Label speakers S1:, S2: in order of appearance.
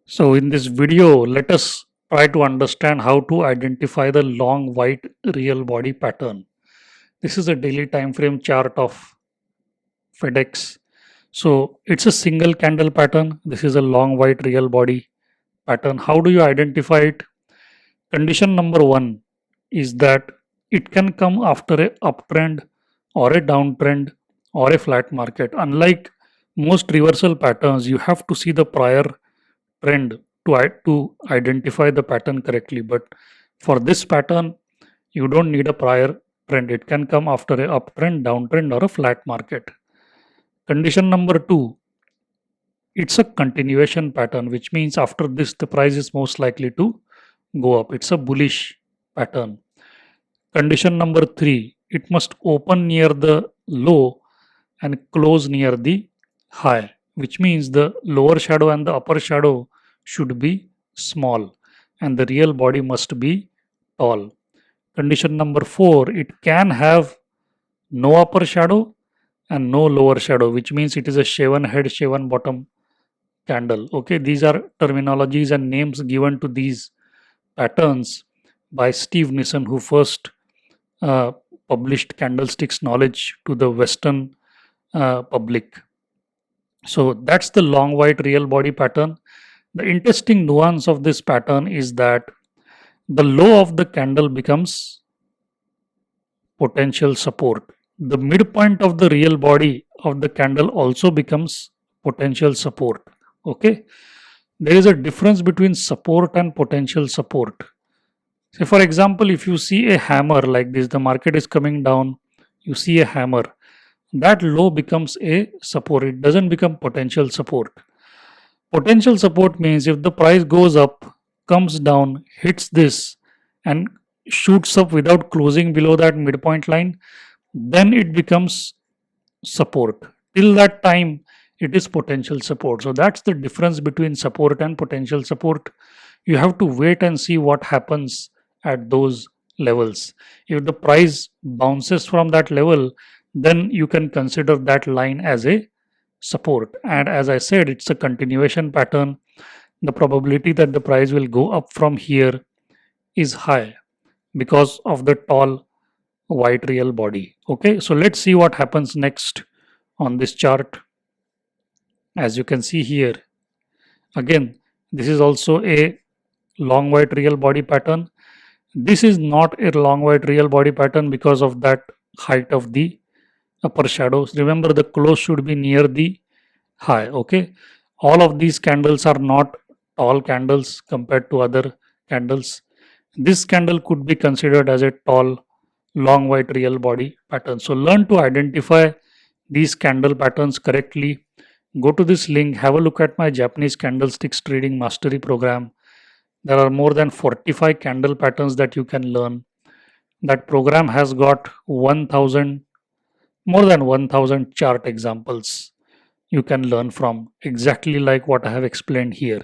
S1: So in this video, let us try to understand how to identify the long white real body pattern. This is a daily time frame chart of FedEx. So it's a single candle pattern. This is a long white real body pattern. How do you identify it? Condition number one is that it can come after a uptrend or a downtrend or a flat market. Unlike most reversal patterns, you have to see the prior trend to identify the pattern correctly. But for this pattern, you don't need a prior trend. It can come after a uptrend, downtrend, or a flat market. Condition number two, it's a continuation pattern, which means after this, the price is most likely to go up. It's a bullish pattern. Condition number three, it must open near the low and close near the high, which means the lower shadow and the upper shadow should be small and the real body must be tall. Condition number four, it can have no upper shadow and no lower shadow, which means it is a shaven head, shaven bottom candle. Okay, these are terminologies and names given to these patterns by Steve Nissen, who first uh, published candlesticks knowledge to the Western public. So that's the long white real body pattern. The interesting nuance of this pattern is that the low of the candle becomes potential support. The midpoint of the real body of the candle also becomes potential support. Okay, there is a difference between support and potential support. Say, for example, if you see a hammer like this, the market is coming down, you see a hammer, that low becomes a support. It doesn't become potential support. Potential support means if the price goes up, comes down, hits this, and shoots up without closing below that midpoint line, then it becomes support. Till that time, it is potential support. So that's the difference between support and potential support. You have to wait and see what happens at those levels. If the price bounces from that level, then you can consider that line as a support. And as I said, it's a continuation pattern. The probability that the price will go up from here is high because of the tall white real body. Okay, so let's see what happens next on this chart. As you can see here, again, this is also a long white real body pattern. This is not a long white real body pattern because of that height of the upper shadows. Remember, the close should be near the high. Okay, all of these candles are not tall candles compared to other candles. This candle could be considered as a tall long white real body pattern. So learn to identify these candle patterns correctly. Go to this link, have a look at my Japanese candlesticks trading mastery program. There are more than 45 candle patterns that you can learn. That program has got more than 1000 chart examples you can learn from, exactly like what I have explained here.